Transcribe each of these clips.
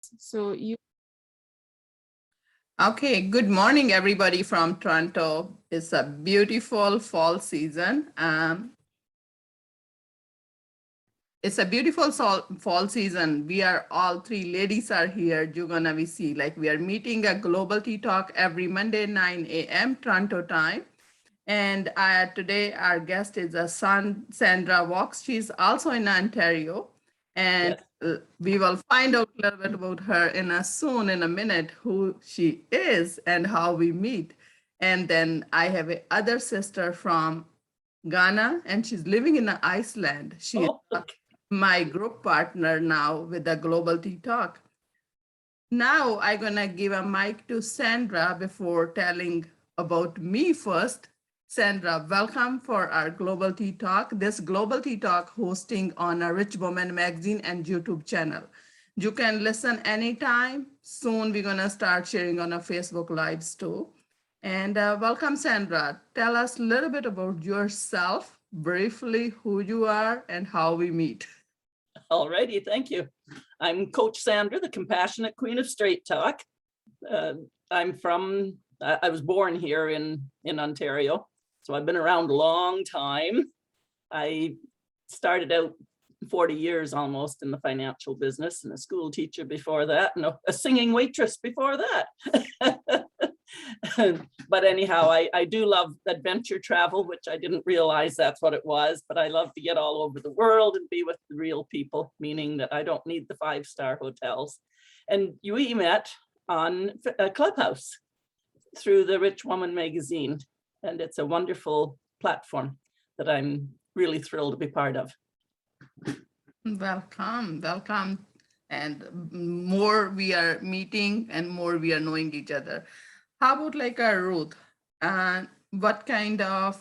So you. Okay, good morning, everybody from Toronto. It's a beautiful fall season. It's a beautiful fall season. We are all three ladies are here. You're gonna be see like we are meeting a global tea talk every Monday 9 a.m. Toronto time. And today our guest is Sandra Valks. She's also in Ontario. And Yes. we will find out a little bit about her in a minute, who she is and how we meet. And then I have a other sister from Ghana, and she's living in Iceland. She is Oh, okay. my group partner now with the Global Tea Talk. Now I'm gonna give a mic to Sandra before telling about me first. Sandra, welcome for our Global Tea Talk. This Global Tea Talk hosting on a Rich Woman magazine and YouTube channel. You can listen anytime. Soon we're gonna start sharing on a Facebook Lives too. And welcome, Sandra. Tell us a little bit about yourself, briefly, who you are and how we meet. All righty, thank you. I'm Coach Sandra, the compassionate queen of straight talk. I was born here in Ontario, so I've been around a long time. I started out 40 years almost in the financial business, and a school teacher before that, and a singing waitress before that. But anyhow, I do love adventure travel, which I didn't realize that's what it was, but I love to get all over the world and be with the real people, meaning that I don't need the 5-star hotels. And we met on a Clubhouse through the Rich Woman magazine, and it's a wonderful platform that I'm really thrilled to be part of. Welcome, welcome. And more we are meeting and more we are knowing each other. How about like a Ruth? And what kind of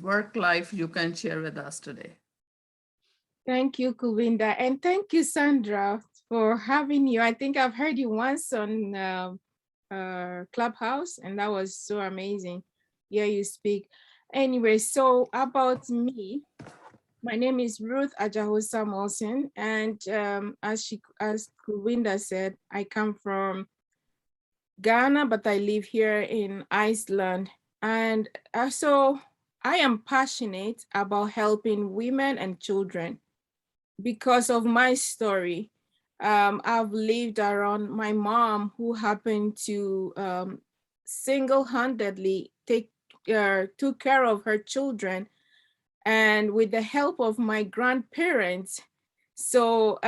work life you can share with us today? Thank you, Kulwinder, and thank you, Sandra, for having you. I think I've heard you once on Clubhouse, and that was so amazing. Yeah, you speak. Anyway, so about me, my name is Ruth Adjaho, and as Kulwinder said, I come from Ghana, but I live here in Iceland. And so I am passionate about helping women and children because of my story. I've lived around my mom, who happened to single-handedly took care of her children, and with the help of my grandparents. So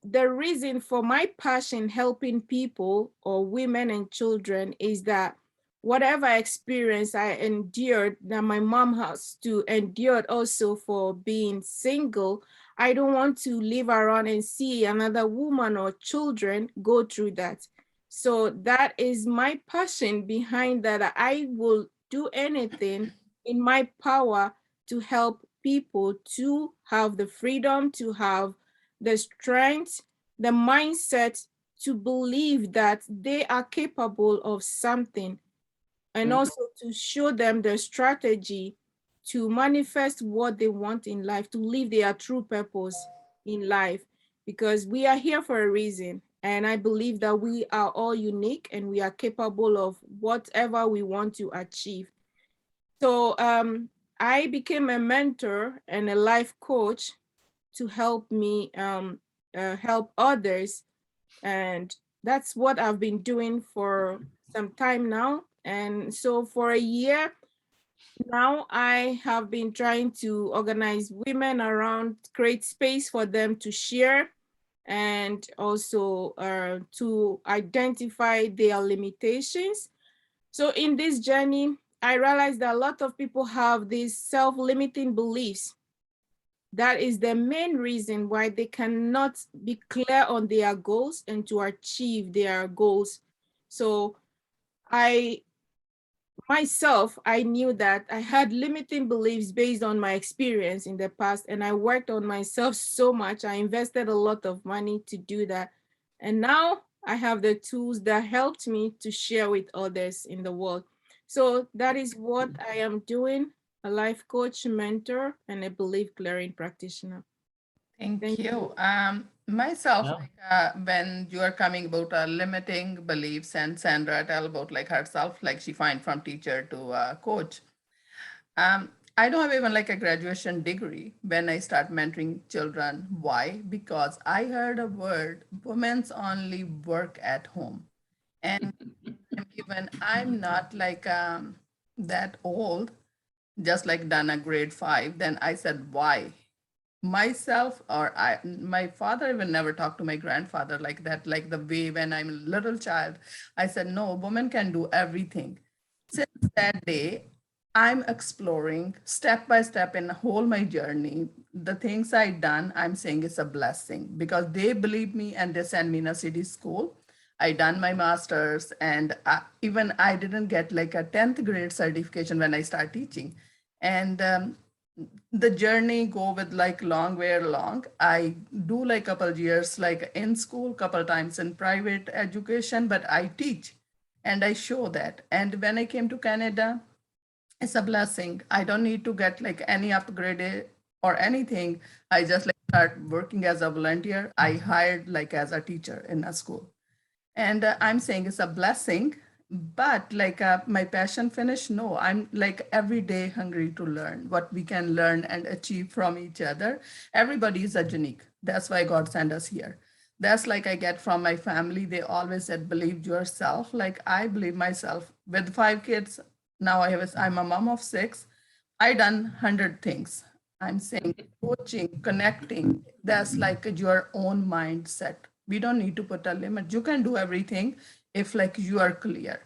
the reason for my passion helping people or women and children is that whatever experience I endured, that my mom has to endure also for being single, I don't want to live around and see another woman or children go through that. So that is my passion behind that. I will do anything in my power to help people to have the freedom, to have the strength, the mindset to believe that they are capable of something, and also to show them the strategy to manifest what they want in life, to live their true purpose in life, because we are here for a reason. And I believe that we are all unique and we are capable of whatever we want to achieve. So I became a mentor and a life coach to help me help others. And that's what I've been doing for some time now. And so for a year now, I have been trying to organize women around, create space for them to share, and also to identify their limitations. So in this journey, I realized that a lot of people have these self-limiting beliefs. That is the main reason why they cannot be clear on their goals and to achieve their goals. So I knew that I had limiting beliefs based on my experience in the past, and I worked on myself so much. I invested a lot of money to do that. And now I have the tools that helped me to share with others in the world. So that is what I am doing, a life coach, mentor, and a belief clearing practitioner. Thank Thank you. Myself, Yeah. like when you are coming about limiting beliefs, and Sandra tell about like herself, like she find from teacher to coach. I don't have even like a graduation degree when I start mentoring children. Why? Because I heard a word, women's only work at home. And even I'm not like that old, just like done a grade 5, then I said, why? Myself or my father even never talked to my grandfather like that, like the way when I'm a little child. I said, no, woman can do everything. Since that day, I'm exploring step by step in whole my journey. The things I done, I'm saying it's a blessing because they believe me and they send me in a city school. I done my master's, and even I didn't get like a 10th grade certification when I start teaching. And the journey go with like long way along. I do like couple years like in school, couple times in private education, but I teach and I show that. And when I came to Canada, it's a blessing. I don't need to get like any upgrade or anything. I just like start working as a volunteer. I hired like as a teacher in a school. And I'm saying it's a blessing, but like my passion finish, no, I'm like every day hungry to learn what we can learn and achieve from each other. Everybody is a unique. That's why God sent us here. That's like I get from my family. They always said, believe yourself. Like I believe myself with 5 kids. Now I'm a mom of 6. I done 100 things. I'm saying coaching, connecting, that's like your own mindset. We don't need to put a limit. You can do everything if like you are clear.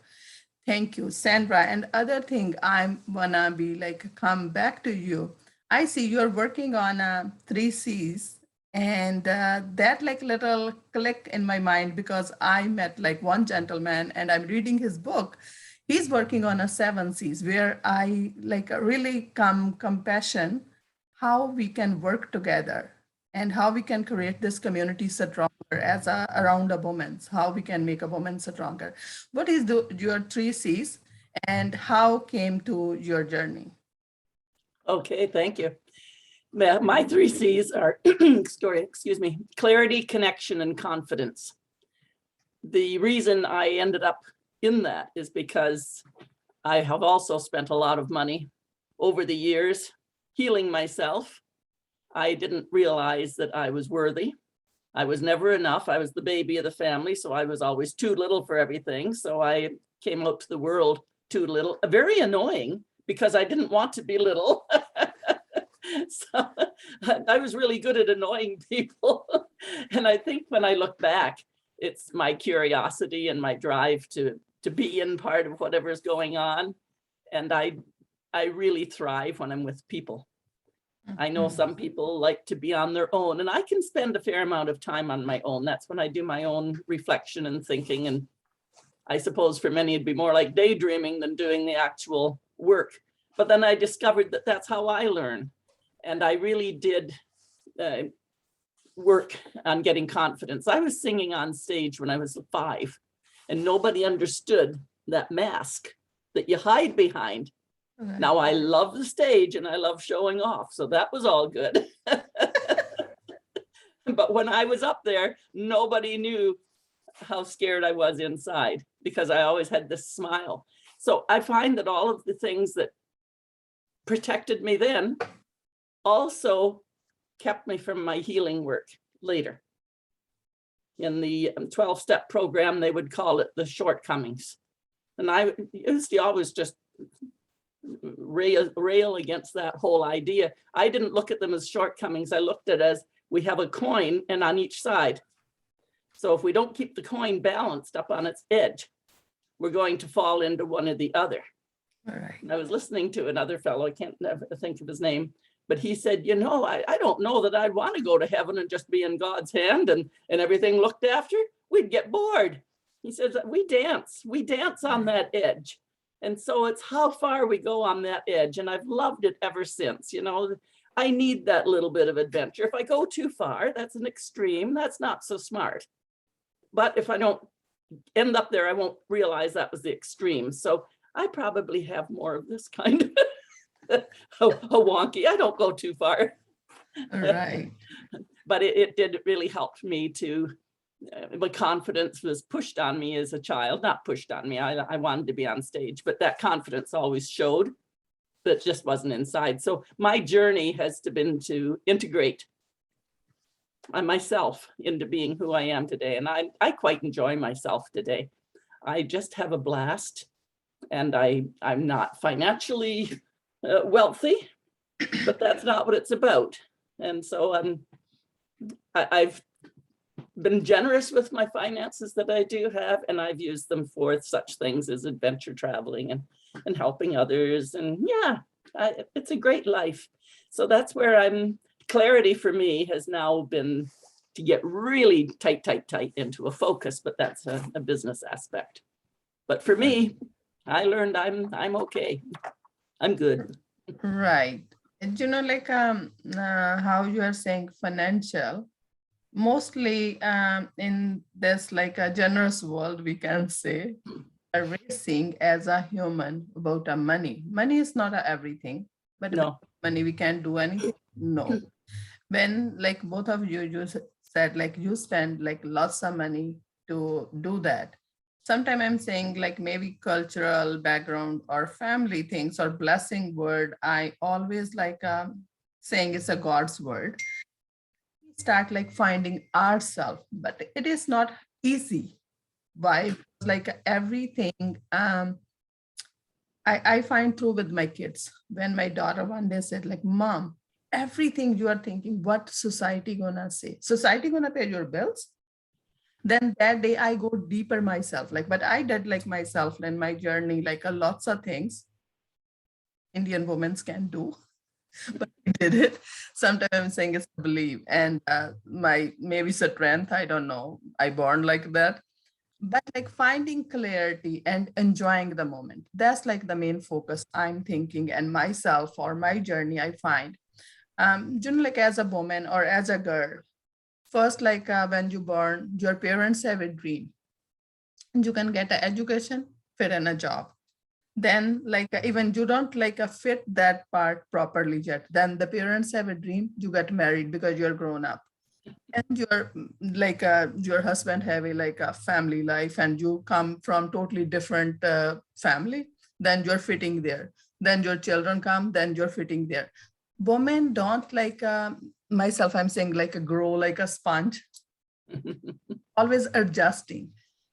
Thank you, Sandra. And other thing I'm wanna be like come back to you. I see you're working on 3 C's, and that like little click in my mind because I met like one gentleman and I'm reading his book. He's working on a 7 C's where I like really come compassion, how we can work together and how we can create this community stronger as a around a woman, how we can make a woman stronger. What is your 3 C's and how came to your journey? Okay, thank you. My 3 C's are, excuse me, clarity, connection, and confidence. The reason I ended up in that is because I have also spent a lot of money over the years healing myself. I didn't realize that I was worthy. I was never enough. I was the baby of the family, so I was always too little for everything. So I came out to the world too little, very annoying because I didn't want to be little. So I was really good at annoying people. And I think when I look back, it's my curiosity and my drive to be in part of whatever's going on. And I really thrive when I'm with people. I know some people like to be on their own, and I can spend a fair amount of time on my own. That's when I do my own reflection and thinking. And I suppose for many, it'd be more like daydreaming than doing the actual work. But then I discovered that that's how I learn. And I really did work on getting confidence. I was singing on stage when I was 5, and nobody understood that mask that you hide behind. Okay. Now I love the stage and I love showing off, so that was all good. But when I was up there, nobody knew how scared I was inside because I always had this smile. So I find that all of the things that protected me then also kept me from my healing work later. In the 12-step program, they would call it the shortcomings. And I used to always just rail against that whole idea. I didn't look at them as shortcomings. I looked at it as we have a coin and on each side. So if we don't keep the coin balanced up on its edge, we're going to fall into one or the other. All right. And I was listening to another fellow, I can't never think of his name, but he said, you know, I don't know that I'd want to go to heaven and just be in God's hand and everything looked after. We'd get bored. He says, we dance on that edge. And so it's how far we go on that edge. And I've loved it ever since. You know, I need that little bit of adventure. If I go too far, that's an extreme. That's not so smart. But if I don't end up there, I won't realize that was the extreme. So I probably have more of this kind of a wonky. I don't go too far. Right. But it did really help me to, my confidence was pushed on me as a child, not pushed on me. I wanted to be on stage, but that confidence always showed, but just wasn't inside. So my journey has been to integrate myself into being who I am today. And I quite enjoy myself today. I just have a blast, and I'm not financially wealthy, but that's not what it's about. And so I've been generous with my finances that I do have, and I've used them for such things as adventure traveling and helping others. And yeah, it's a great life. So that's where clarity for me has now been to get really tight into a focus, but that's a business aspect. But for me, I learned I'm okay. I'm good. Right. And like how you are saying financial, mostly in this like a generous world, we can say, are racing as a human about a money. Money is not a everything, but No, money we can't do anything. No. When like both of you said like you spend like lots of money to do that. Sometimes I'm saying like maybe cultural background or family things or blessing word. I always like saying it's a God's word. We start like finding ourselves, but it is not easy. Why? Because, like everything I find through with my kids. When my daughter one day said like, Mom, everything you are thinking, what society gonna say? Society gonna pay your bills? Then that day I go deeper myself, like, but I did like myself and my journey, like a lots of things Indian women can do, but I did it. Sometimes I'm saying it's a belief and my maybe strength, I don't know. I born like that. But like finding clarity and enjoying the moment, that's like the main focus I'm thinking, and myself or my journey I find. Like as a woman or as a girl, first like when you born, your parents have a dream. You can get an education, fit in a job. Then like even you don't like fit that part properly yet. Then the parents have a dream, you get married because you're grown up. And your like your husband have a like a family life and you come from totally different family, then you're fitting there. Then your children come, then you're fitting there. Women don't like myself, I'm saying like a grow like a sponge, always adjusting.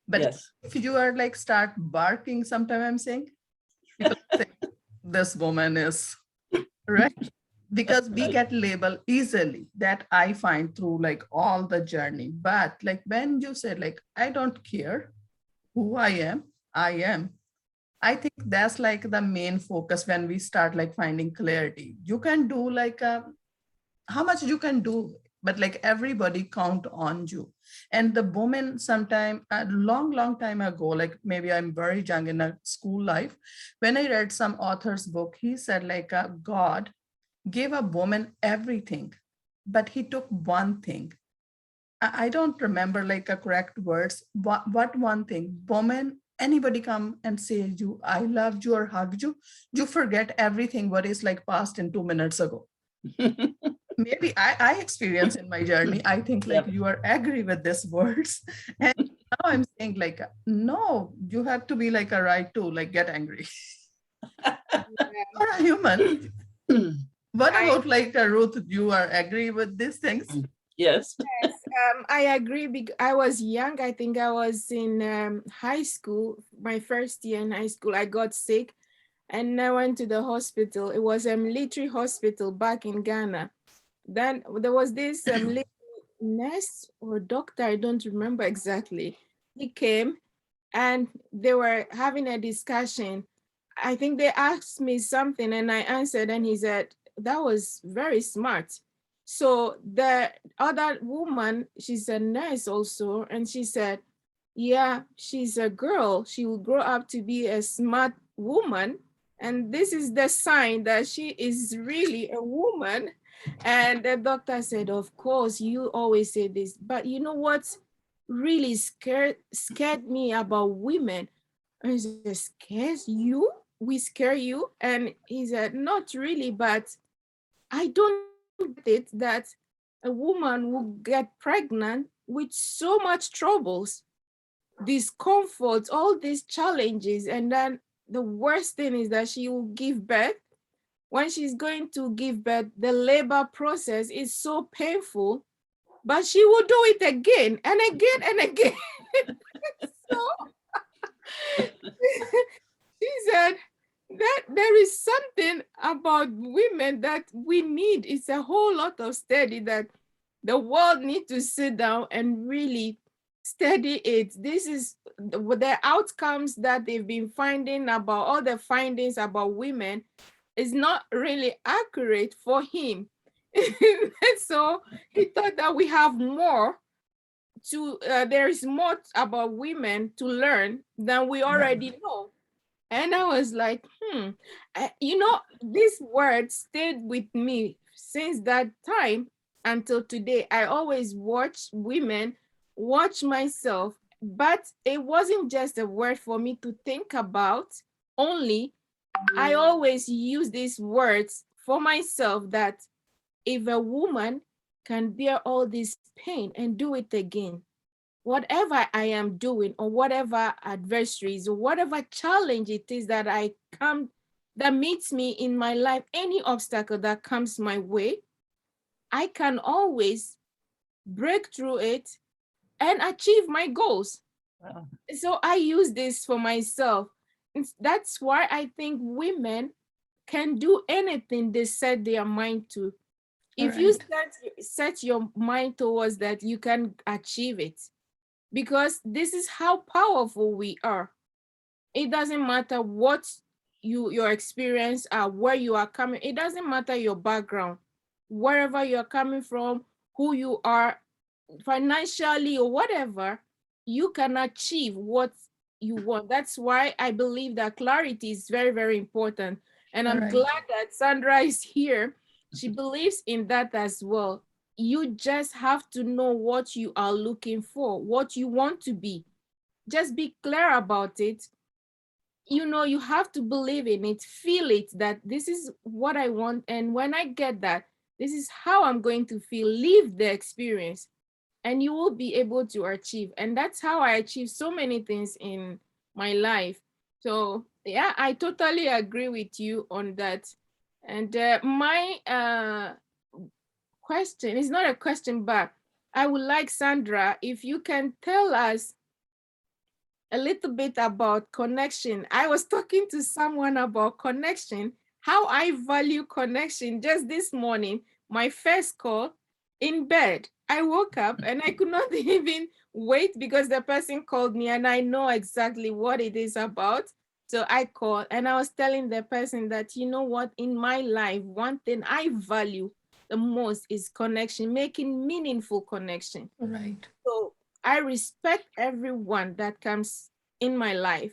But yes. if you are like start barking, sometimes I'm saying people say this woman is right, because we Right. get labeled easily, that I find through like all the journey. But like when you said like I don't care who I am, I think that's like the main focus. When we start like finding clarity, you can do like how much you can do, but like everybody count on you. And the woman sometime a long time ago, like maybe I'm very young in a school life, when I read some author's book, he said like God gave a woman everything, but he took one thing. I don't remember like a correct words. What one thing? Woman, anybody come and say you, I loved you or hugged you forget everything what is like passed in 2 minutes ago. Maybe I experience in my journey. I think like Yep. you are agree with these words. And now I'm saying like, no, you have to be like a right to like get angry. You're a human. What I about like Ruth? You are agree with these things? Yes. Yes, I agree. I was young. I think I was in high school, my first year in high school. I got sick and I went to the hospital. It was a military hospital back in Ghana. Then there was this little nurse or doctor, I don't remember exactly. He came and they were having a discussion. I think they asked me something and I answered, and he said, that was very smart. So the other woman, she's a nurse also, and she said, yeah, she's a girl. She will grow up to be a smart woman. And this is the sign that she is really a woman. And the doctor said, of course, you always say this, but you know what really scared me about women? And he said, scares you? We scare you? And he said, not really, but I don't it that a woman will get pregnant with so much troubles, discomfort, all these challenges, and then the worst thing is that she will give birth. When she's going to give birth, the labor process is so painful, but she will do it again and again and again. So she said that there is something about women that we need. It's a whole lot of study that the world needs to sit down and really study it. This is the outcomes that they've been finding about all the findings about women is not really accurate for him. So he thought that we have more there is more about women to learn than we already know. And I was like, this word stayed with me since that time until today. I always watch women, watch myself, but it wasn't just a word for me to think about only. I always use these words for myself that if a woman can bear all this pain and do it again, whatever I am doing or whatever adversaries or whatever challenge it is that that meets me in my life, any obstacle that comes my way, I can always break through it and achieve my goals. Wow. So I use this for myself. That's why I think women can do anything they set their mind to. If you set your mind towards that, you can achieve it. Because this is how powerful we are. It doesn't matter what your experience are, where you are coming. It doesn't matter your background, wherever you're coming from, who you are financially or whatever, you can achieve what you want. That's why I believe that clarity is very, very important. And I'm glad that Sandra is here. She believes in that as well. You just have to know what you are looking for, what you want to be. Just be clear about it. You have to believe in it, feel it, that this is what I want. And when I get that, this is how I'm going to feel, live the experience, and you will be able to achieve. And that's how I achieve so many things in my life. So yeah, I totally agree with you on that. And my question, it's not a question, but I would like Sandra, if you can tell us a little bit about connection. I was talking to someone about connection, how I value connection just this morning, my first call in bed. I woke up and I could not even wait because the person called me and I know exactly what it is about. So I called and I was telling the person that, you know what, in my life, one thing I value the most is connection, making meaningful connection. Right. So I respect everyone that comes in my life.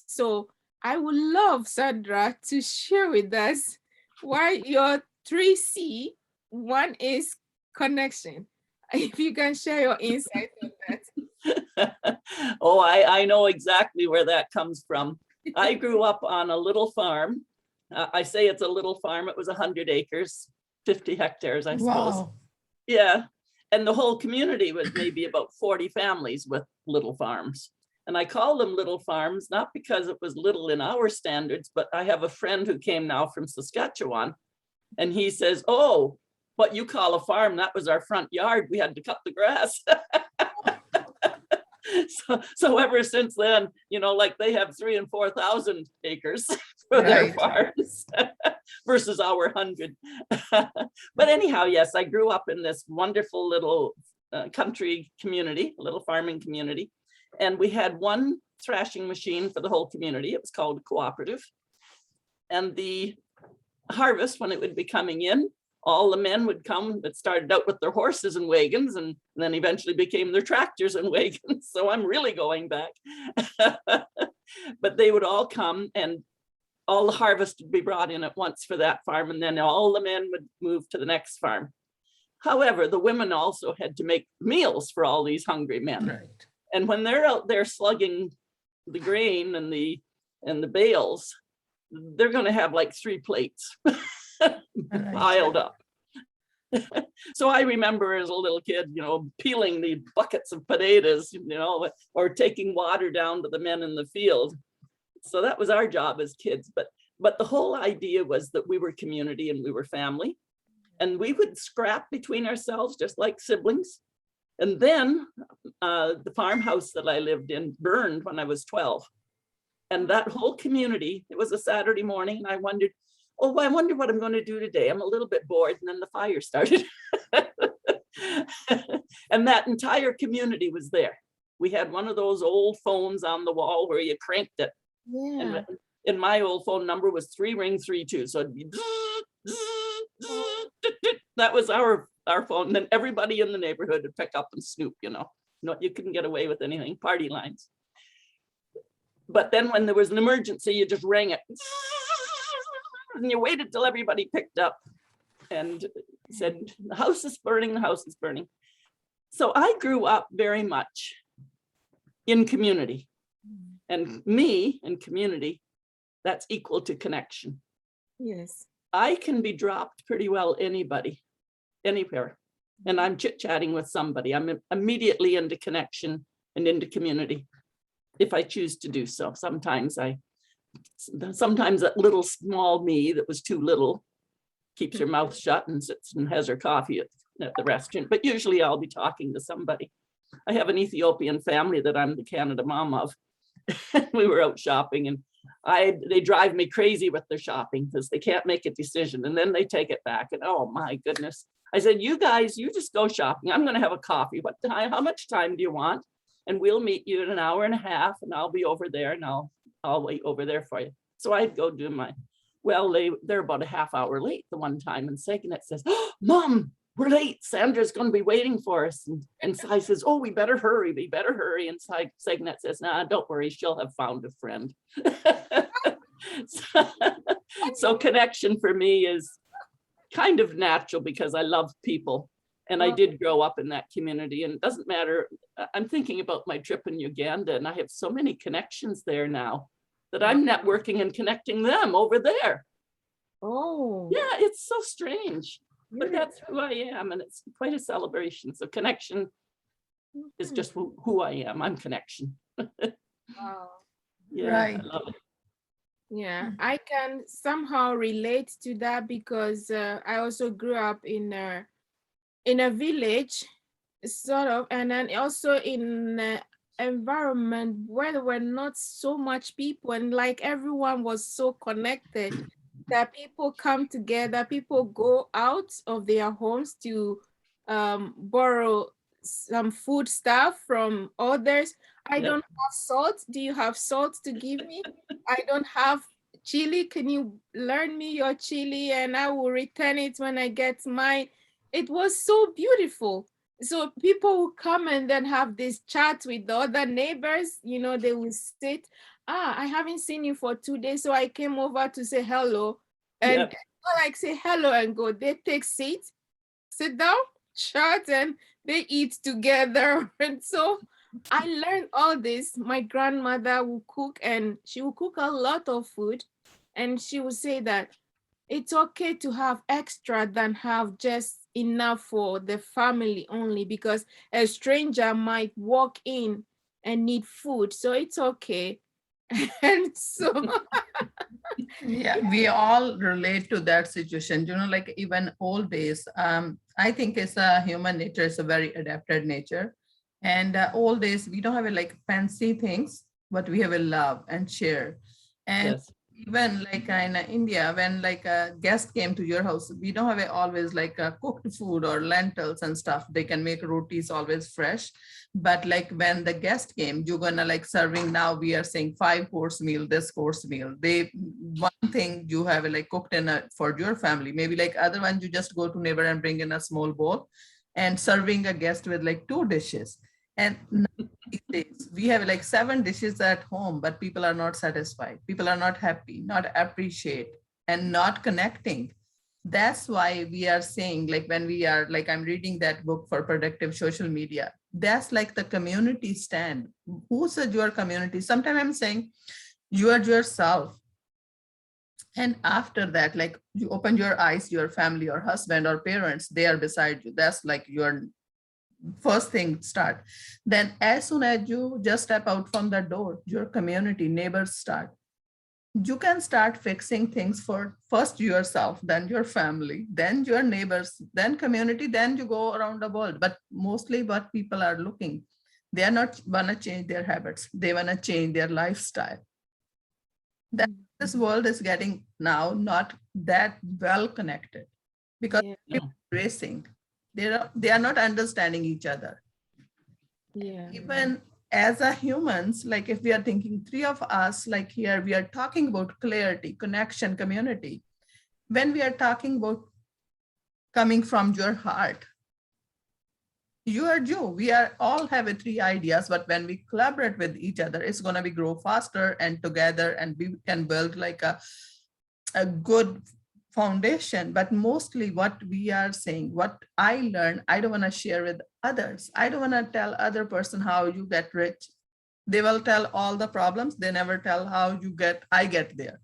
So I would love Sandra to share with us why your 3C, one is connection. If you can share your insight on that. Oh, I know exactly where that comes from. I grew up on a little farm. I say it's a little farm. It was 100 acres, 50 hectares, I suppose. Wow. Yeah. And the whole community was maybe about 40 families with little farms. And I call them little farms, not because it was little in our standards, but I have a friend who came now from Saskatchewan, and he says, oh, what you call a farm, that was our front yard. We had to cut the grass. So ever since then, like they have 3,000 and 4,000 acres for their farms versus our 100. But anyhow, yes, I grew up in this wonderful little country community, a little farming community. And we had one thrashing machine for the whole community. It was called a cooperative. And the harvest, when it would be coming in, all the men would come. It started out with their horses and wagons, and then eventually became their tractors and wagons. So I'm really going back. But they would all come, and all the harvest would be brought in at once for that farm, and then all the men would move to the next farm. However, the women also had to make meals for all these hungry men. Right. And when they're out there slugging the grain and the bales, they're going to have like 3 plates piled up. So I remember as a little kid, peeling the buckets of potatoes, or taking water down to the men in the field. So that was our job as kids. But the whole idea was that we were community and we were family, and we would scrap between ourselves just like siblings. And then the farmhouse that I lived in burned when I was 12. And that whole community, it was a Saturday morning, and I wondered, oh, I wonder what I'm going to do today. I'm a little bit bored. And then the fire started. And that entire community was there. We had one of those old phones on the wall where you cranked it. Yeah. And my old phone number was 3-ring-32. So it'd be, that was our phone. And then everybody in the neighborhood would pick up and snoop, you couldn't get away with anything, party lines. But then when there was an emergency, you just rang it. And you waited till everybody picked up and said, the house is burning, the house is burning. So I grew up very much in community. And me and community, that's equal to connection. Yes. I can be dropped pretty well anybody, anywhere. And I'm chit-chatting with somebody. I'm immediately into connection and into community if I choose to do so. Sometimes that little small me that was too little keeps her mouth shut and sits and has her coffee at the restaurant. But usually I'll be talking to somebody. I have an Ethiopian family that I'm the Canada mom of. We were out shopping, and they drive me crazy with their shopping because they can't make a decision, and then they take it back. And oh my goodness, I said, you guys, you just go shopping. I'm going to have a coffee. What time? How much time do you want? And we'll meet you in an hour and a half, and I'll be over there, and I'll wait over there for you. So I'd go do they're about a half hour late the one time, and Sagnet says, oh, Mom, we're late. Sandra's going to be waiting for us. And Sai says, oh, we better hurry. And Sagnet says, nah, don't worry. She'll have found a friend. So connection for me is kind of natural because I love people. And I did grow up in that community, and it doesn't matter. I'm thinking about my trip in Uganda, and I have so many connections there now that I'm networking and connecting them over there. Oh. Yeah, it's so strange. But that's who I am, and it's quite a celebration. So connection is just who I am. I'm connection. Wow. Yeah, Right. I love it. Yeah, I can somehow relate to that because I also grew up in a village, sort of, and then also in an environment where there were not so much people, and like everyone was so connected that people come together, people go out of their homes to borrow some food stuff from others. I Yep. don't have salt. Do you have salt to give me? I don't have chili. Can you lend me your chili and I will return it when I get mine? It was so beautiful. So people will come and then have this chat with the other neighbors. They will sit, I haven't seen you for 2 days, so I came over to say hello. And Yep. not like say hello and go. They take seats, sit down, chat, and they eat together. And so I learned all this. My grandmother will cook, and she will cook a lot of food. And she will say that it's okay to have extra than have just enough for the family only, because a stranger might walk in and need food. So it's okay. And so Yeah, we all relate to that situation. Like even old days, I think it's a human nature, it's a very adapted nature. And old days, we don't have like fancy things, but we have a love and share. And Yes. even like in India, when like a guest came to your house, we don't have always like cooked food or lentils and stuff. They can make rotis always fresh. But like when the guest came, you're gonna like serving, now we are saying 5-course meal, this course meal. One thing you have like cooked in for your family, maybe like other one you just go to neighbor and bring in a small bowl and serving a guest with like 2 dishes. And these days, we have like 7 dishes at home, but people are not satisfied. People are not happy, not appreciate, and not connecting. That's why we are saying, like when we are like, I'm reading that book for productive social media. That's like the community stand. Who said your community? Sometimes I'm saying you are yourself. And after that, like you open your eyes, your family, your husband or parents, they are beside you. That's like your first thing start. Then as soon as you just step out from the door, your community, neighbors start. You can start fixing things for first yourself, then your family, then your neighbors, then community, then you go around the world. But mostly what people are looking, they are not wanna change their habits. They wanna change their lifestyle. That this world is getting now not that well connected because Yeah, people No. are racing. They are not understanding each other. yeah, Even as a humans, like if we are thinking three of us, like here, we are talking about clarity, connection, community. When we are talking about coming from your heart, you are Jew. We are all have a three ideas, but when we collaborate with each other, it's gonna be grow faster and together, and we can build like a good foundation. But mostly what we are saying, what I learned, I don't want to share with others. I don't want to tell other person how you get rich. They will tell all the problems. They never tell how I get there.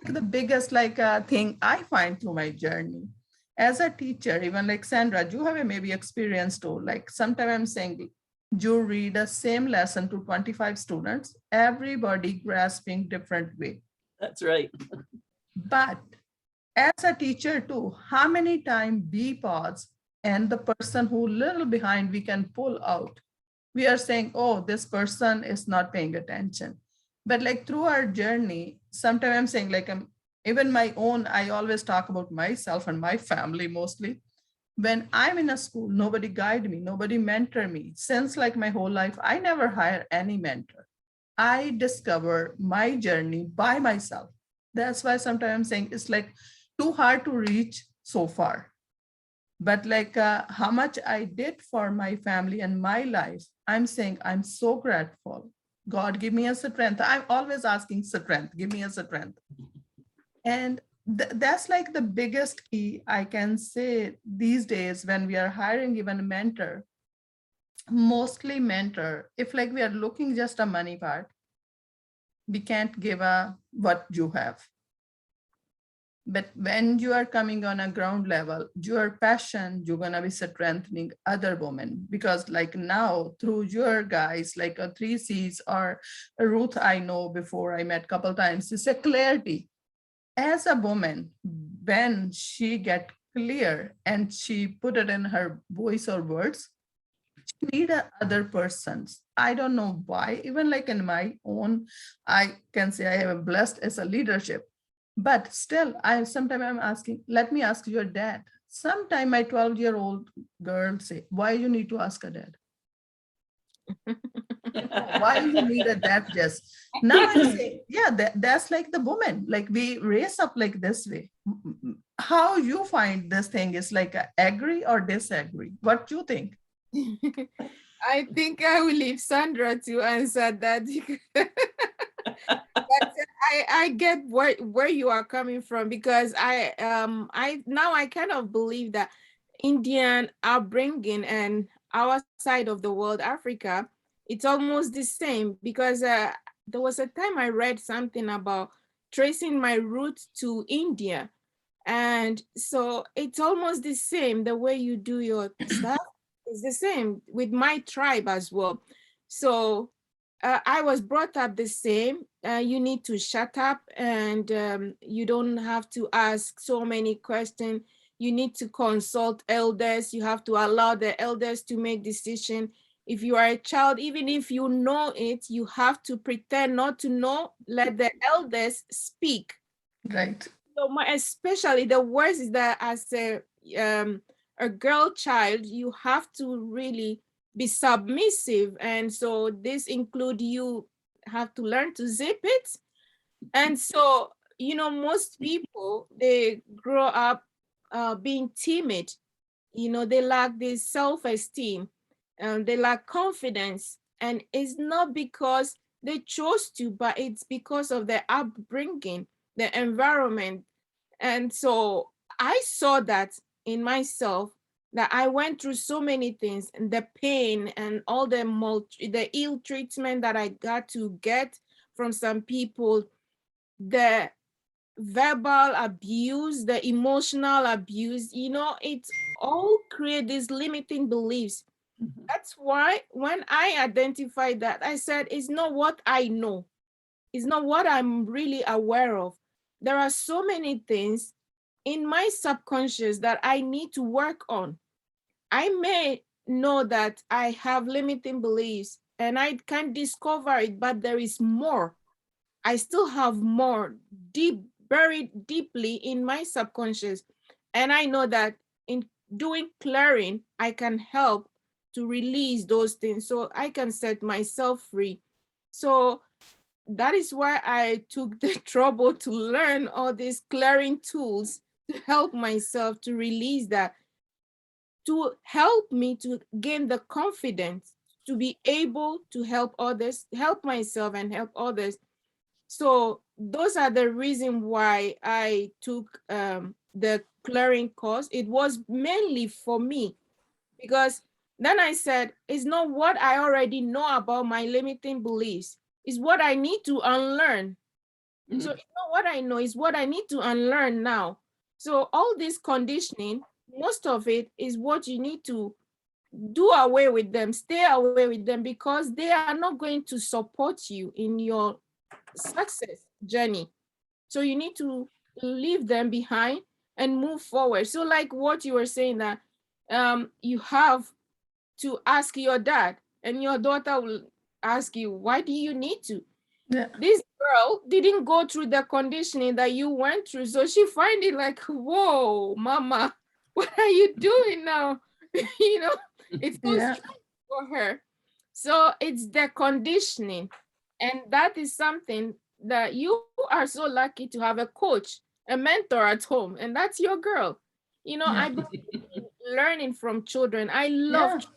Like the biggest like thing I find through my journey as a teacher, even like Sandra, you have a maybe experience too. Like sometimes I'm saying you read the same lesson to 25 students, everybody grasping different way. That's right. But as a teacher too, how many times we pause and the person who little behind we can pull out. We are saying, oh, this person is not paying attention. But like through our journey, sometimes I'm saying like even my own, I always talk about myself and my family mostly. When I'm in a school, nobody guide me, nobody mentor me. Since like my whole life, I never hire any mentor. I discover my journey by myself. That's why sometimes I'm saying it's like too hard to reach so far. But like how much I did for my family and my life, I'm saying I'm so grateful. God, give me a strength. I'm always asking strength, give me a strength. And that's like the biggest key I can say these days when we are hiring even a mentor, mostly mentor. If like we are looking just a money part, we can't give a what you have. But when you are coming on a ground level, your passion, you're gonna be strengthening other women. Because like now through your guys, like a 3Cs or a Ruth I know before I met couple times, it's a clarity. As a woman, when she get clear and she put it in her voice or words, she need a other persons. I don't know why. Even like in my own, I can say I have a blessed as a leadership. But still, I sometimes I'm asking, let me ask your dad. Sometime my 12-year-old girl say, why you need to ask a dad? Why you need a dad just? Now I'm saying, yeah, that's like the woman. Like we raise up like this way. How you find this thing is like a agree or disagree? What you think? I think I will leave Sandra to answer that. But I get where you are coming from, because I now I kind of believe that Indian upbringing and our side of the world, Africa, it's almost the same, because there was a time I read something about tracing my roots to India. And so it's almost the same. The way you do your stuff is the same with my tribe as well. So I was brought up the same. You need to shut up, and you don't have to ask so many questions. You need to consult elders. You have to allow the elders to make decision. If you are a child, even if you know it, you have to pretend not to know. Let the elders speak. Right. So especially the worst is that as a girl child, you have to really be submissive, and so this include you have to learn to zip it. And so most people, they grow up being timid. They lack this self-esteem, and they lack confidence, and it's not because they chose to, but it's because of their upbringing, the environment. And so I saw that in myself, that I went through so many things, and the pain and all the ill treatment that I got to get from some people, the verbal abuse, the emotional abuse, it all create these limiting beliefs. Mhm. That's why when I identified that, I said, it's not what I know. It's not what I'm really aware of. There are so many things in my subconscious that I need to work on. I may know that I have limiting beliefs and I can discover it, but there is more. I still have more deep, buried deeply in my subconscious. And I know that in doing clearing, I can help to release those things so I can set myself free. So that is why I took the trouble to learn all these clearing tools to help myself to release that, to help me to gain the confidence to be able to help others, help myself and help others. So those are the reason why I took the clearing course. It was mainly for me because then I said, it's not what I already know about my limiting beliefs. It's what I need to unlearn. Mhm. So it's not what I know, it's what I need to unlearn now. So all this conditioning, most of it is what you need to do away with them, stay away with them, because they are not going to support you in your success journey. So you need to leave them behind and move forward. So like what you were saying that you have to ask your dad and your daughter will ask you, why do you need to? Yeah. This girl didn't go through the conditioning that you went through. So she find it like, whoa, mama, what are you doing now? you know, it's so Yeah. strange for her. So it's the conditioning. And that is something that you are so lucky to have a coach, a mentor at home, and that's your girl. Yeah. I believe in learning from children. I love Yeah.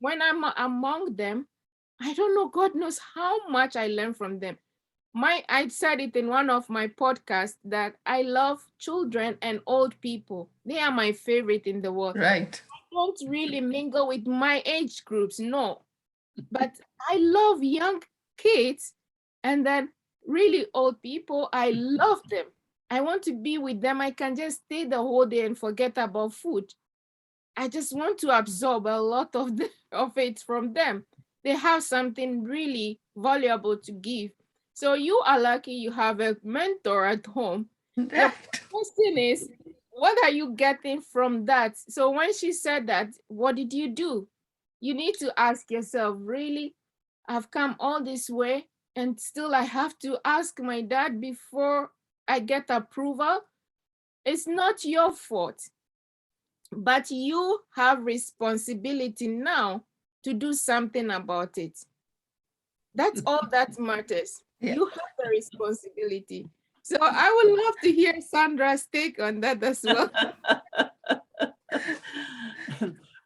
when I'm among them. I don't know, God knows how much I learn from them. I said it in one of my podcasts that I love children and old people. They are my favorite in the world. Right. I don't really mingle with my age groups, no. But I love young kids and then really old people. I love them. I want to be with them. I can just stay the whole day and forget about food. I just want to absorb a lot of it from them. They have something really valuable to give. So you are lucky you have a mentor at home. The Right. question is, what are you getting from that? So when she said that, what did you do? You need to ask yourself, really, I've come all this way and still I have to ask my dad before I get approval? It's not your fault, but you have responsibility now to do something about it. That's all that matters. Yeah. You have the responsibility. So I would love to hear Sandra's take on that as well.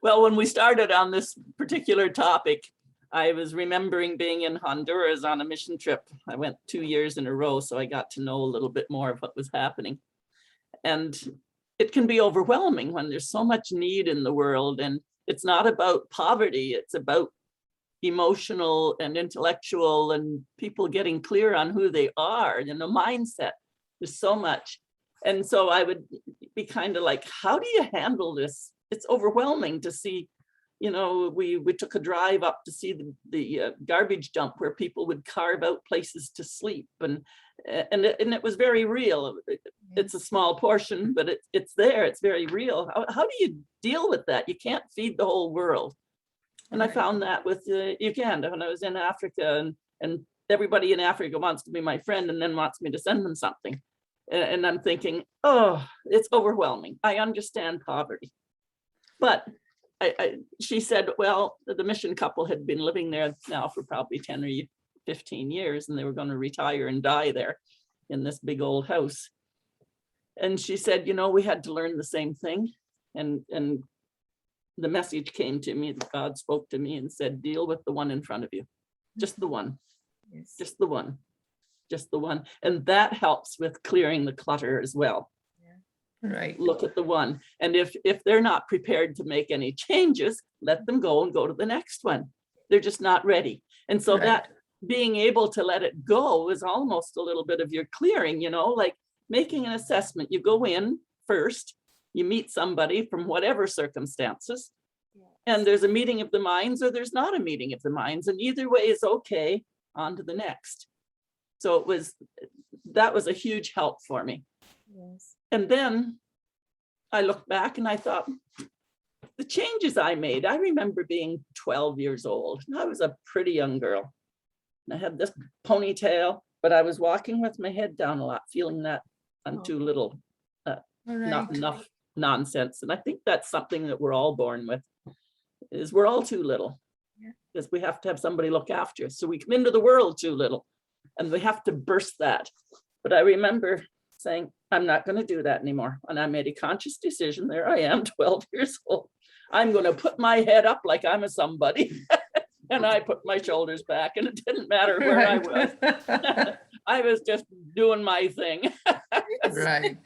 Well, when we started on this particular topic, I was remembering being in Honduras on a mission trip. I went 2 years in a row, so I got to know a little bit more of what was happening. And it can be overwhelming when there's so much need in the world. And it's not about poverty, it's about emotional and intellectual and people getting clear on who they are, and the mindset. There's so much. And so I would be kind of like, how do you handle this? It's overwhelming to see, we took a drive up to see the garbage dump where people would carve out places to sleep. And it was very real. It's a small portion, but it's there. It's very real. How do you deal with that? You can't feed the whole world. And I found that with Uganda when I was in Africa, and everybody in Africa wants to be my friend and then wants me to send them something. And I'm thinking, oh, it's overwhelming. I understand poverty. But she said, well, the mission couple had been living there now for probably 10 or 15 years, and they were going to retire and die there in this big old house. And she said, we had to learn the same thing. And the message came to me, God spoke to me and said, deal with the one in front of you. Just the one, Yes. just the one, just the one. And that helps with clearing the clutter as well. Right. Look at the one. And if they're not prepared to make any changes, let them go and go to the next one. They're just not ready. And so Right. that being able to let it go is almost a little bit of your clearing, like making an assessment. You go in first, you meet somebody from whatever circumstances, and there's a meeting of the minds or there's not a meeting of the minds, and either way is okay, on to the next. So that was a huge help for me. Yes. And then I looked back and I thought, the changes I made, I remember being 12 years old. And I was a pretty young girl. And I had this ponytail, but I was walking with my head down a lot, feeling that I'm too little, not enough nonsense. And I think that's something that we're all born with, is we're all too little. Because we have to have somebody look after us. So we come into the world too little, and we have to burst that. But I remember saying, I'm not going to do that anymore. And I made a conscious decision. There I am, 12 years old. I'm going to put my head up like I'm a somebody. And I put my shoulders back, and it didn't matter where I was. I was just doing my thing. Right.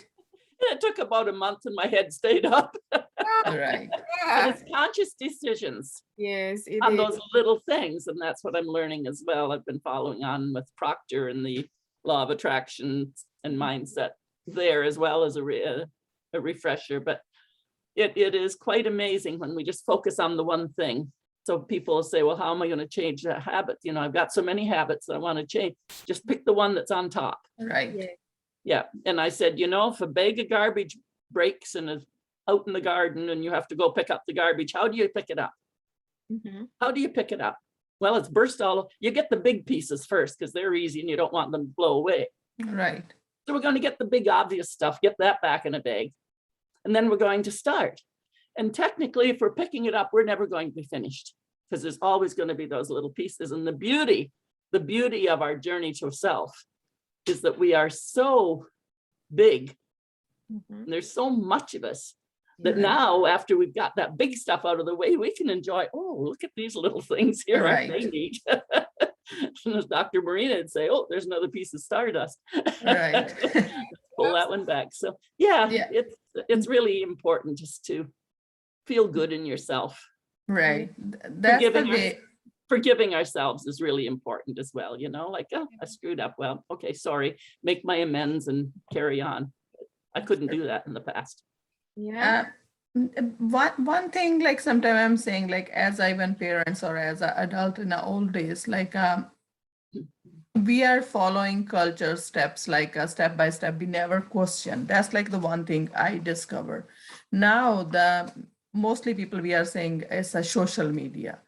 It took about a month and my head stayed up. Right. But it's conscious decisions Yes, it on is. those little things. And that's what I'm learning as well. I've been following on with Proctor and the law of attraction and mindset there, as well as a refresher. But it is quite amazing when we just focus on the one thing. So people say, well, how am I going to change that habit? You know, I've got so many habits that I want to change. Just pick the one that's on top. Right. Yeah. Yeah. And I said, you know, if a bag of garbage breaks and is out in the garden and you have to go pick up the garbage, how do you pick it up? Mhm. How do you pick it up? Well, it's burst all. You get the big pieces first because they're easy and you don't want them to blow away. Right. So we're going to get the big obvious stuff, get that back in a bag. And then we're going to start. And technically, if we're picking it up, we're never going to be finished, because there's always going to be those little pieces. And the beauty of our journey to self is that we are so big. Mhm. And there's so much of us that Right. now, after we've got that big stuff out of the way, we can enjoy, oh, look at these little things here. Aren't they Right. neat? And as Dr. Marina would say, oh, there's another piece of stardust. Right. Pull that one back. So yeah, Yeah. it's really important just to feel good in yourself. Right. That's the Forgiving way. Forgiving ourselves is really important as well, you know, like, oh, I screwed up. Well, okay, sorry, make my amends and carry on. I couldn't do that in the past. Yeah. One thing, like sometimes I'm saying, like as even parents or as an adult in the old days, like we are following culture steps, like step by step. We never question. That's like the one thing I discovered. Now the mostly people we are saying it's a social media.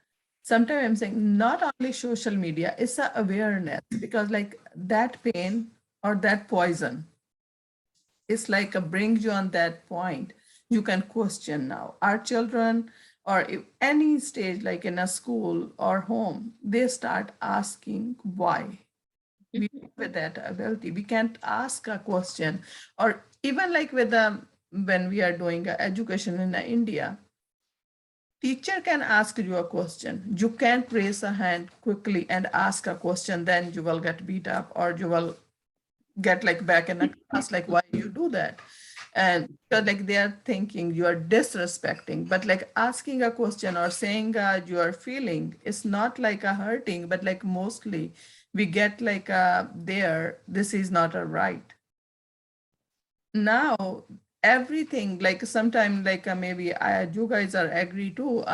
Sometimes I'm saying not only social media, it's a awareness, because like that pain or that poison, it's like a brings you on that point. You can question now. Our children, or if any stage, like in a school or home, they start asking why. We with that ability, we can't ask a question, or even like with when we are doing education in India, teacher can ask you a question. You can't raise a hand quickly and ask a question, then you will get beat up or you will get like back in a class, like why you do that? And like they are thinking you are disrespecting, but like asking a question or saying you are feeling is not like a hurting, but like mostly we get like there, this is not a right. Now everything, like sometime like maybe you guys are agree too,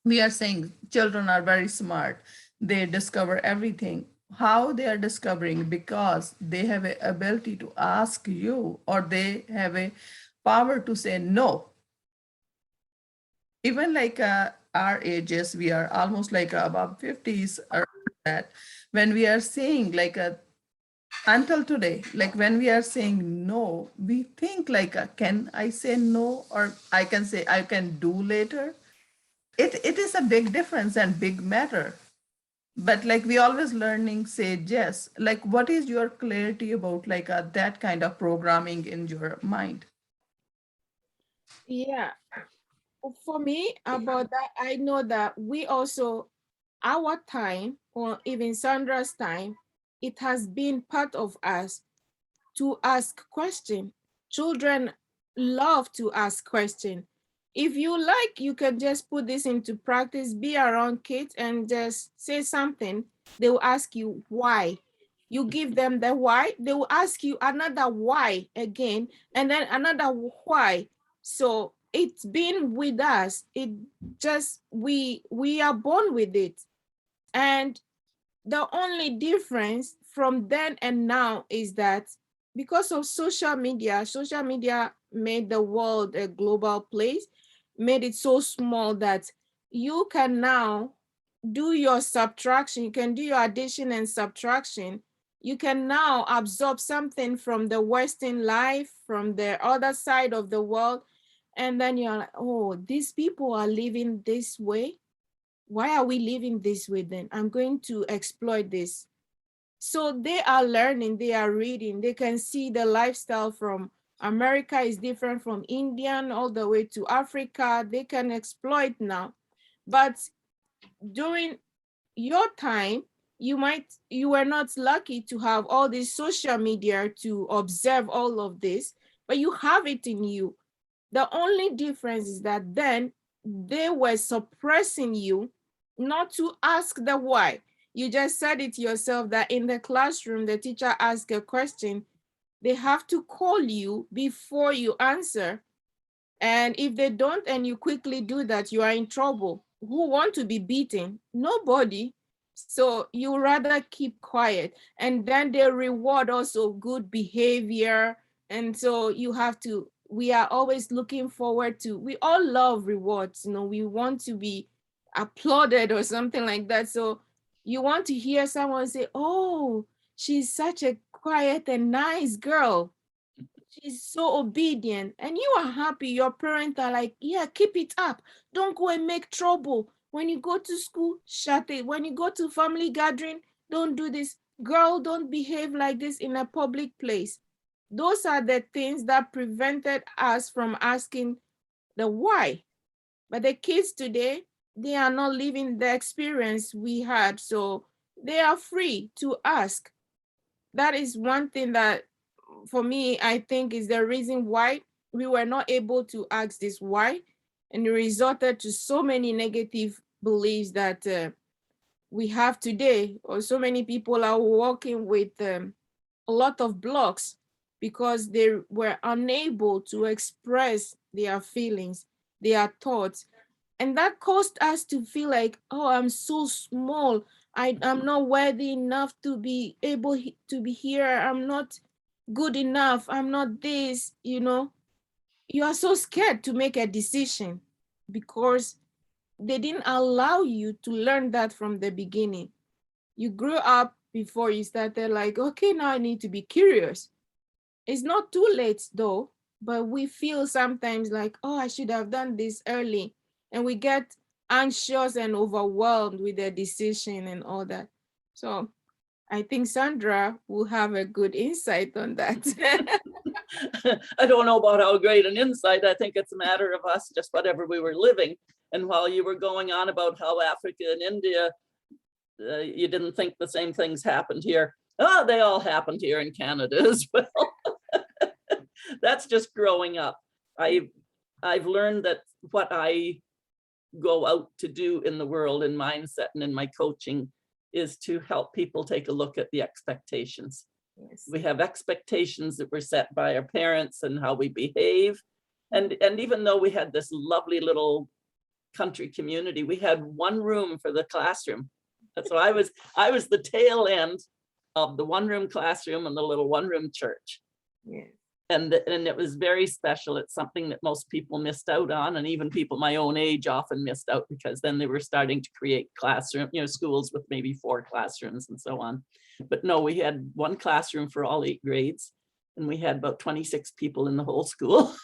we are saying children are very smart, they discover everything. How they are discovering? Because they have a ability to ask you, or they have a power to say no. Even like our ages, we are almost like above 50s or that, when we are saying like until today, like when we are saying no, we think like can I say no, or I can say I can do later. It is a big difference and big matter. But like we always learning say yes. Like what is your clarity about like that kind of programming in your mind? Yeah. For me, about that, I know that we also, our time, or even Sandra's time, it has been part of us to ask questions. Children love to ask questions. If you like, you can just put this into practice, be around kids and just say something. They will ask you why. You give them the why, they will ask you another why again, and then another why. So it's been with us. It just, we are born with it. And the only difference from then and now is that because of social media made the world a global place, made it so small that you can now do your subtraction, you can do your addition and subtraction. You can now absorb something from the Western life, from the other side of the world, and then you're like, oh, these people are living this way. Why are we living this way then? I'm going to exploit this. So they are learning, they are reading, they can see the lifestyle from America is different from Indian all the way to Africa. They can exploit now. But during your time, you were not lucky to have all this social media to observe all of this, but you have it in you. The only difference is that then they were suppressing you not to ask the why. You just said it yourself that in the classroom, the teacher asks a question, they have to call you before you answer. And if they don't, and you quickly do that, you are in trouble. Who want to be beaten? Nobody. So you rather keep quiet. And then they reward also good behavior. And so you have to, we are always looking forward to, we all love rewards. You know, we want to be applauded or something like that. So you want to hear someone say, oh, she's such a quiet and nice girl. She's so obedient, and you are happy. Your parents are like, yeah, keep it up. Don't go and make trouble. When you go to school, shut it. When you go to family gathering, don't do this. Girl, don't behave like this in a public place. Those are the things that prevented us from asking the why. But the kids today, they are not living the experience we had. So they are free to ask. That is one thing that for me, I think is the reason why we were not able to ask this why, and it resulted to so many negative beliefs that we have today, or so many people are walking with a lot of blocks because they were unable to express their feelings, their thoughts. And that caused us to feel like, oh, I'm so small. I'm not worthy enough to be able to be here. I'm not good enough. I'm not this, you know. You are so scared to make a decision because they didn't allow you to learn that from the beginning. You grew up before you started like, okay, now I need to be curious. It's not too late though, but we feel sometimes like, oh, I should have done this early. And we get anxious and overwhelmed with the decision and all that. So I think Sandra will have a good insight on that. I don't know about how great an insight. I think it's a matter of us, just whatever we were living. And while you were going on about how Africa and India, you didn't think the same things happened here. Oh, they all happened here in Canada as well. That's just growing up. I've learned that what I go out to do in the world in mindset and in my coaching is to help people take a look at the expectations. Yes. We have expectations that were set by our parents and how we behave. And even though we had this lovely little country community, we had one room for the classroom. So I was the tail end of the one room classroom and the little one room church. Yeah. And it was very special. It's something that most people missed out on, and even people my own age often missed out, because then they were starting to create classroom, schools with maybe 4 classrooms and so on. But no, we had one classroom for all 8 grades, and we had about 26 people in the whole school.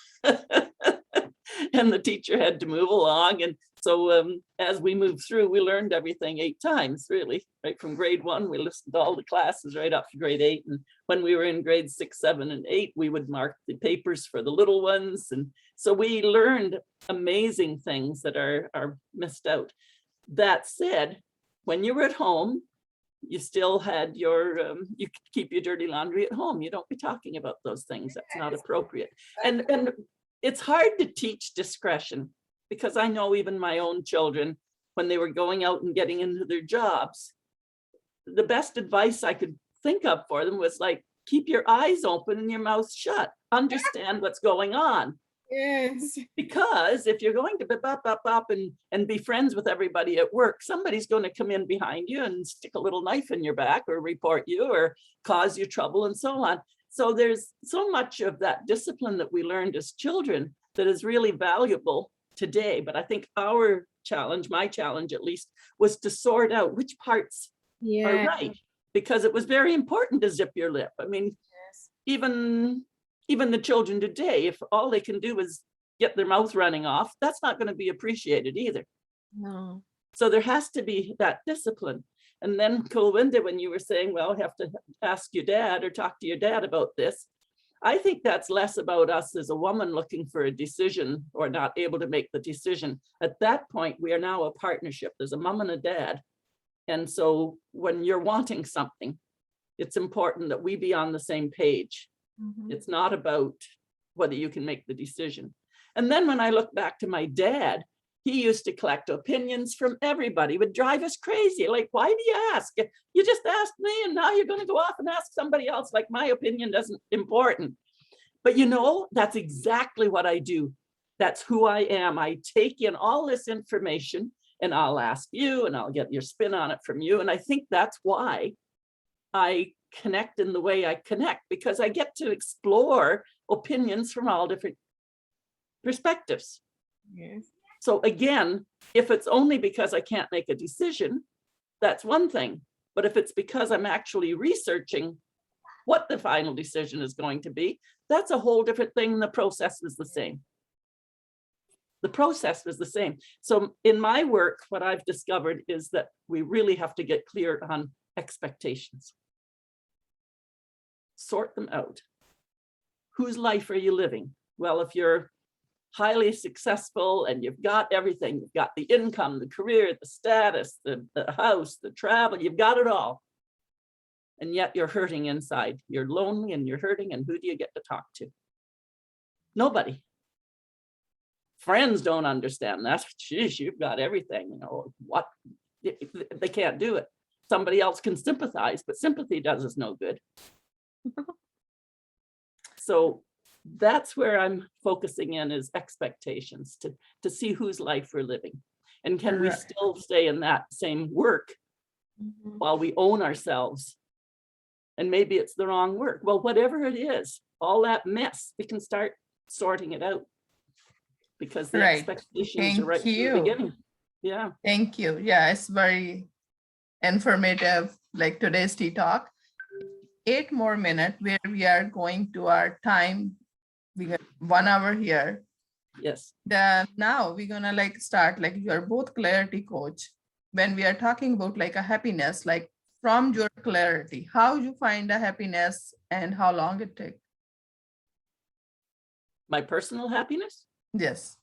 And the teacher had to move along. And so as we moved through, we learned everything 8 times, really, right from grade 1, we listened to all the classes right up to grade 8. And when we were in grades 6, 7, and 8, we would mark the papers for the little ones. And so we learned amazing things that are missed out. That said, when you were at home, you still had your, you could keep your dirty laundry at home. You don't be talking about those things. That's not appropriate. And it's hard to teach discretion, because I know even my own children, when they were going out and getting into their jobs, the best advice I could think of for them was like, keep your eyes open and your mouth shut. Understand what's going on. Yes. Because if you're going to bop and be friends with everybody at work, somebody's going to come in behind you and stick a little knife in your back or report you or cause you trouble and so on. So there's so much of that discipline that we learned as children that is really valuable today. But I think our challenge, my challenge at least, was to sort out which parts are Yeah. right, because it was very important to zip your lip. I mean, Yes. even the children today, if all they can do is get their mouth running off, that's not going to be appreciated either. No. So there has to be that discipline. And then Kulwinder, when you were saying, well, you have to ask your dad or talk to your dad about this, I think that's less about us as a woman looking for a decision or not able to make the decision. At that point, we are now a partnership. There's a mom and a dad. And so when you're wanting something, it's important that we be on the same page. Mhm. It's not about whether you can make the decision. And then when I look back to my dad, he used to collect opinions from everybody. It would drive us crazy. Like, why do you ask? You just asked me and now you're going to go off and ask somebody else. Like, my opinion doesn't important. But you know, that's exactly what I do. That's who I am. I take in all this information and I'll ask you and I'll get your spin on it from you. And I think that's why I connect in the way I connect, because I get to explore opinions from all different perspectives. Yes. So again, if it's only because I can't make a decision, that's one thing. But if it's because I'm actually researching what the final decision is going to be, that's a whole different thing. The process was the same. The process was the same. So in my work, what I've discovered is that we really have to get clear on expectations. Sort them out. Whose life are you living? Well, if you're highly successful and you've got everything, you've got the income, the career, the status, the house, the travel, you've got it all. And yet you're hurting inside. You're lonely and you're hurting. And who do you get to talk to? Nobody. Friends don't understand that. Geez, you've got everything. You know what? They can't do it. Somebody else can sympathize, but sympathy does us no good. So that's where I'm focusing in, is expectations, to see whose life we're living. And can we still stay in that same work while we own ourselves? And maybe it's the wrong work. Well, whatever it is, all that mess, we can start sorting it out, because the expectations are right from the beginning. Yeah. Thank you. Yeah, it's very informative, like today's tea talk. 8 more minutes where we are going to our time. We have 1 hour here. Yes. Now we're gonna like start, like you're both clarity coach. When we are talking about like a happiness, like from your clarity, how you find a happiness and how long it takes? My personal happiness? Yes.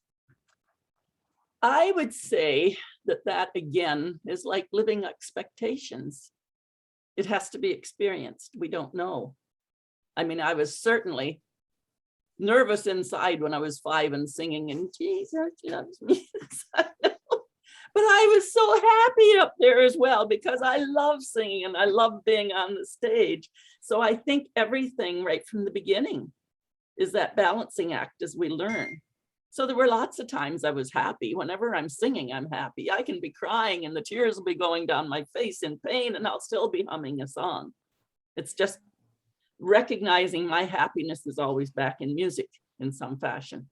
I would say that again is like living expectations. It has to be experienced. We don't know. I mean, I was certainly nervous inside when I was 5 and singing, and Jesus loves me. But I was so happy up there as well, because I love singing and I love being on the stage. So I think everything right from the beginning is that balancing act as we learn. So there were lots of times I was happy. Whenever I'm singing, I'm happy. I can be crying and the tears will be going down my face in pain and I'll still be humming a song. It's just recognizing my happiness is always back in music in some fashion.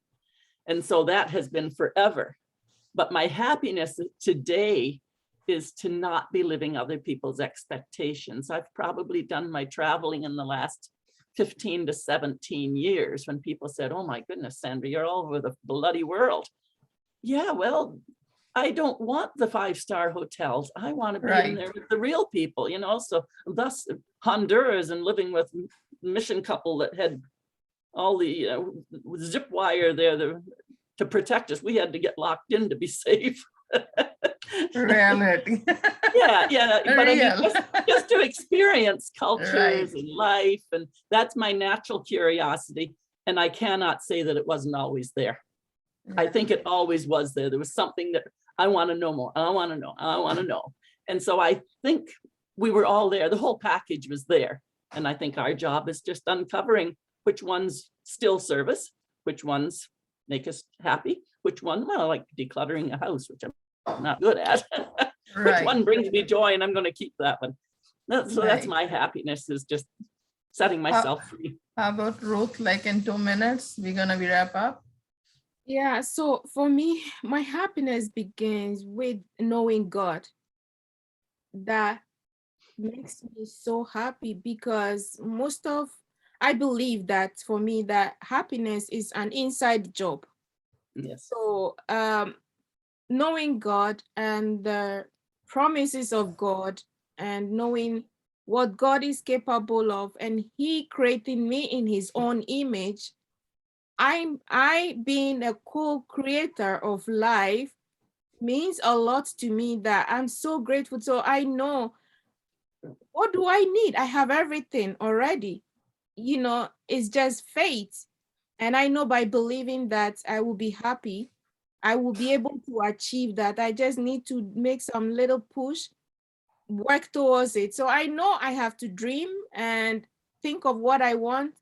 And so that has been forever. But my happiness today is to not be living other people's expectations. I've probably done my traveling in the last 15 to 17 years when people said, oh my goodness, Sandra, you're all over the bloody world. Yeah, well, I don't want the 5-star hotels. I want to be in there with the real people, you know. So thus Honduras and living with a mission couple that had all the zip wire there to protect us. We had to get locked in to be safe. Reality. Yeah. But I mean, just to experience cultures Right. and life. And that's my natural curiosity. And I cannot say that it wasn't always there. I think it always was there. There was something that I want to know more. I want to know. I want to know. And so I think we were all there. The whole package was there. And I think our job is just uncovering which ones still serve us, which ones make us happy, which one, well, like decluttering a house, which I'm not good at. Which Right. one brings me joy, and I'm going to keep that one. So that's Right. my happiness, is just setting myself free. How about Ruth, like in 2 minutes, we're gonna be wrap up? Yeah, so for me, my happiness begins with knowing God. That makes me so happy because I believe that for me, that happiness is an inside job. Yes. So knowing God and the promises of God and knowing what God is capable of, and He creating me in His own image, I being a co-creator of life means a lot to me, that I'm so grateful. So I know, what do I need? I have everything already. It's just faith. And I know by believing that I will be happy, I will be able to achieve that. I just need to make some little push, work towards it. So I know I have to dream and think of what I want,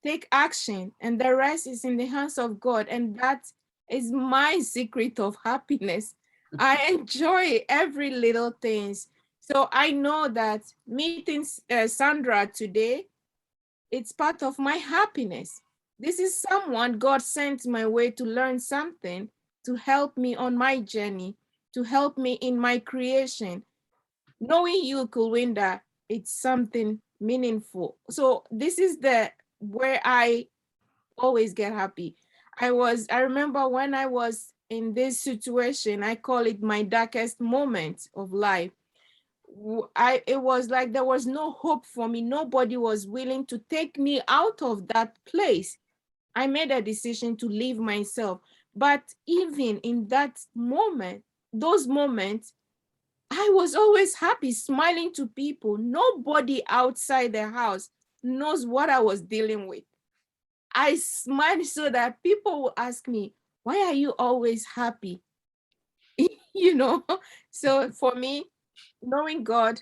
take action, and the rest is in the hands of God. And that is my secret of happiness. I enjoy every little things. So I know that meeting Sandra today, it's part of my happiness. This is someone God sent my way to learn something, to help me on my journey, to help me in my creation. Knowing you, Kulwinder, it's something meaningful. So this is where I always get happy. I remember when I was in this situation, I call it my darkest moment of life. It was like there was no hope for me. Nobody was willing to take me out of that place. I made a decision to leave myself. But even in that moment, those moments, I was always happy, smiling to people. Nobody outside the house knows what I was dealing with. I smiled so that people will ask me, why are you always happy? you know? So for me, knowing God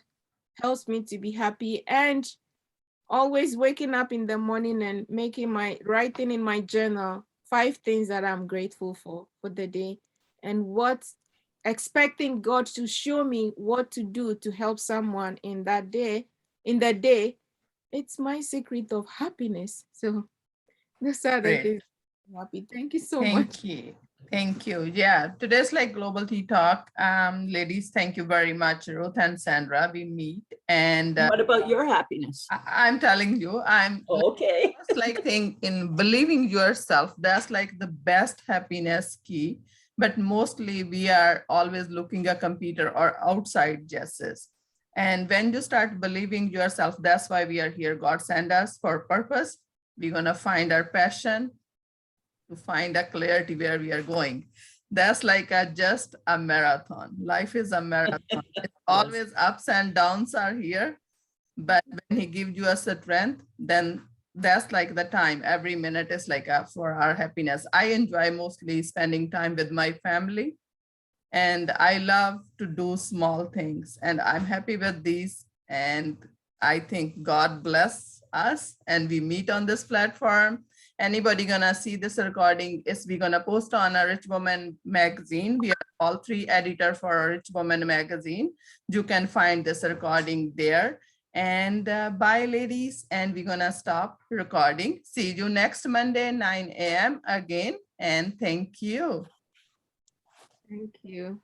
helps me to be happy, and always waking up in the morning and writing in my journal 5 things that I'm grateful for the day, and expecting God to show me what to do to help someone in the day. It's my secret of happiness. So those are the Great. things I'm happy. Thank you so much. Thank you. Thank you. Yeah, today's like Global Tea Talk. Ladies, thank you very much, Ruth and Sandra. We meet, and What about your happiness? I'm telling you, I'm Okay. just like think in believing yourself. That's like the best happiness key. But mostly we are always looking at computer or outside guesses. And when you start believing yourself, that's why we are here. God sent us for a purpose. We're gonna find our passion, to find a clarity where we are going. That's like just a marathon. Life is a marathon. It's always ups and downs are here, but when He gives you a strength, then that's like the time. Every minute is like for our happiness. I enjoy mostly spending time with my family, and I love to do small things, and I'm happy with these. And I think God bless us, and we meet on this platform. Anybody gonna see this recording is we gonna post on a Rich Woman magazine. We are all 3 editor for a Rich Woman magazine. You can find this recording there. And bye, ladies. And we're gonna stop recording. See you next Monday, 9 a.m. again. And thank you. Thank you.